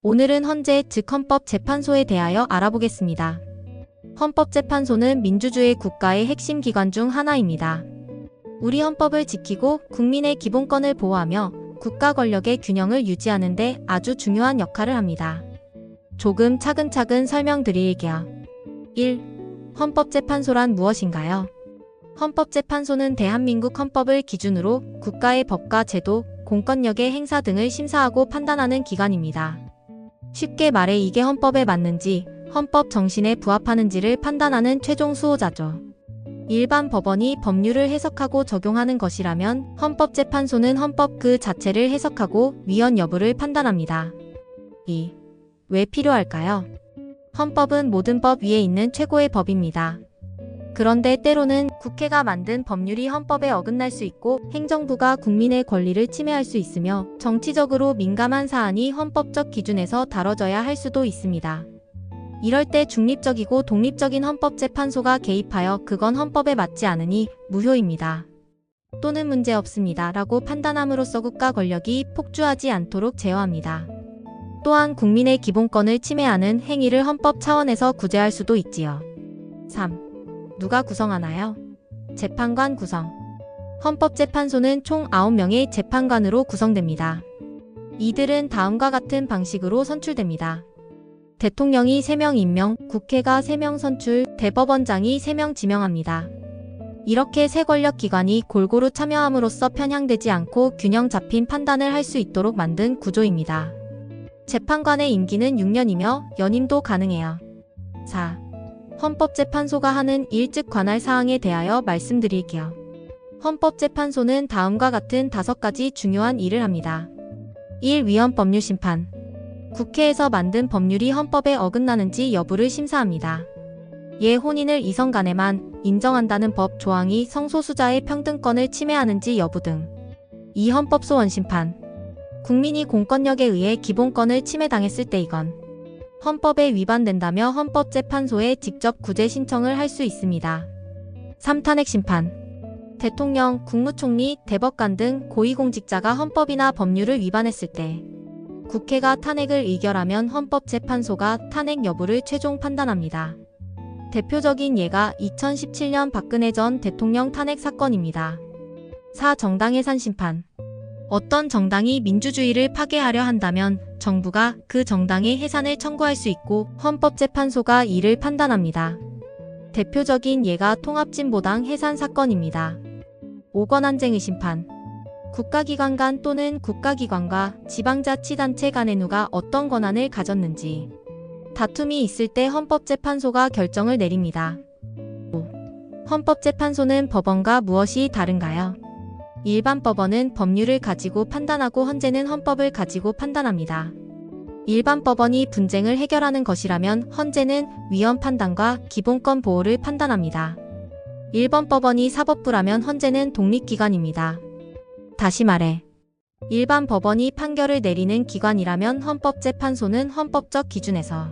오늘은 헌재 즉 헌법재판소에 대하여 알아보겠습니다. 헌법재판소는 민주주의 국가의 핵심 기관 중 하나입니다. 우리 헌법을 지키고 국민의 기본권을 보호하며 국가 권력의 균형을 유지하는 데 아주 중요한 역할을 합니다. 조금 차근차근 설명드릴게요. 1. 헌법재판소란 무엇인가요? 헌법재판소는 대한민국 헌법을 기준으로 국가의 법과 제도, 공권력의 행사 등을 심사하고 판단하는 기관입니다. 쉽게 말해 이게 헌법에 맞는지, 헌법 정신에 부합하는지를 판단하는 최종 수호자죠. 일반 법원이 법률을 해석하고 적용하는 것이라면 헌법재판소는 헌법 그 자체를 해석하고 위헌 여부를 판단합니다. 2. 왜 필요할까요? 헌법은 모든 법 위에 있는 최고의 법입니다. 그런데 때로는 국회가 만든 법률이 헌법에 어긋날 수 있고 행정부가 국민의 권리를 침해할 수 있으며 정치적으로 민감한 사안이 헌법적 기준에서 다뤄져야 할 수도 있습니다. 이럴 때 중립적이고 독립적인 헌법재판소가 개입하여 그건 헌법에 맞지 않으니 무효입니다. 또는 문제없습니다 라고 판단함으로써 국가 권력이 폭주하지 않도록 제어합니다. 또한 국민의 기본권을 침해하는 행위를 헌법 차원에서 구제할 수도 있지요. 3. 누가 구성하나요? 재판관 구성. 헌법재판소는 총 9명의 재판관으로 구성됩니다. 이들은 다음과 같은 방식으로 선출됩니다. 대통령이 3명 임명, 국회가 3명 선출, 대법원장이 3명 지명합니다. 이렇게 세 권력기관이 골고루 참여함으로써 편향되지 않고 균형 잡힌 판단을 할 수 있도록 만든 구조입니다. 재판관의 임기는 6년이며 연임도 가능해요. 4. 헌법재판소가 하는 일 즉 관할 사항에 대하여 말씀드릴게요. 헌법재판소는 다음과 같은 5가지 중요한 일을 합니다. 1. 위헌 법률 심판. 국회에서 만든 법률이 헌법에 어긋나는지 여부를 심사합니다. 혼인을 이성 간에만 인정한다는 법 조항이 성소수자의 평등권을 침해하는지 여부 등. 2. 헌법소원 심판. 국민이 공권력에 의해 기본권을 침해당했을 때 이건 헌법에 위반된다며 헌법재판소에 직접 구제 신청을 할 수 있습니다. 3. 탄핵 심판. 대통령, 국무총리, 대법관 등 고위공직자가 헌법이나 법률을 위반했을 때 국회가 탄핵을 의결하면 헌법재판소가 탄핵 여부를 최종 판단합니다. 대표적인 예가 2017년 박근혜 전 대통령 탄핵 사건입니다. 4. 정당 해산 심판. 어떤 정당이 민주주의를 파괴하려 한다면 정부가 그 정당의 해산을 청구할 수 있고 헌법재판소가 이를 판단합니다. 대표적인 예가 통합진보당 해산 사건입니다. 5. 권한쟁의 심판. 국가기관 간 또는 국가기관과 지방자치단체 간에 누가 어떤 권한을 가졌는지 다툼이 있을 때 헌법재판소가 결정을 내립니다. 5. 헌법재판소는 법원과 무엇이 다른가요? 일반 법원은 법률을 가지고 판단하고 헌재는 헌법을 가지고 판단합니다. 일반 법원이 분쟁을 해결하는 것이라면 헌재는 위헌 판단과 기본권 보호를 판단합니다. 일반 법원이 사법부라면 헌재는 독립기관입니다. 다시 말해, 일반 법원이 판결을 내리는 기관이라면 헌법재판소는 헌법적 기준에서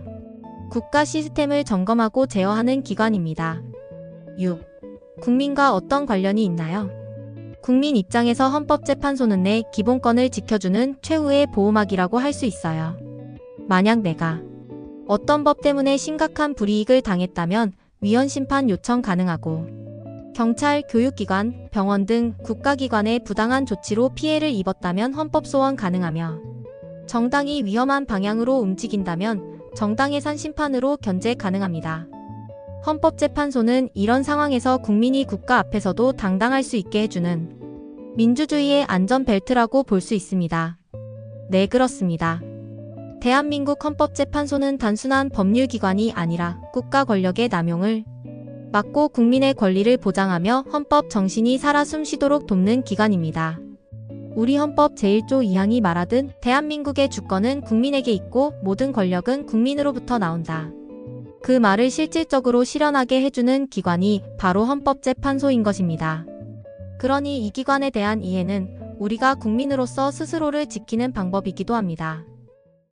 국가 시스템을 점검하고 제어하는 기관입니다. 6. 국민과 어떤 관련이 있나요? 국민 입장에서 헌법재판소는 내 기본권을 지켜주는 최후의 보호막이라고 할 수 있어요. 만약 내가 어떤 법 때문에 심각한 불이익을 당했다면 위헌 심판 요청 가능하고 경찰, 교육기관, 병원 등 국가기관의 부당한 조치로 피해를 입었다면 헌법소원 가능하며 정당이 위험한 방향으로 움직인다면 정당해산 심판으로 견제 가능합니다. 헌법재판소는 이런 상황에서 국민이 국가 앞에서도 당당할 수 있게 해주는 민주주의의 안전벨트라고 볼 수 있습니다. 네, 그렇습니다. 대한민국 헌법재판소는 단순한 법률기관이 아니라 국가 권력의 남용을 막고 국민의 권리를 보장하며 헌법 정신이 살아 숨쉬도록 돕는 기관입니다. 우리 헌법 제1조 2항이 말하듯 대한민국의 주권은 국민에게 있고 모든 권력은 국민으로부터 나온다. 그 말을 실질적으로 실현하게 해주는 기관이 바로 헌법재판소인 것입니다. 그러니 이 기관에 대한 이해는 우리가 국민으로서 스스로를 지키는 방법이기도 합니다.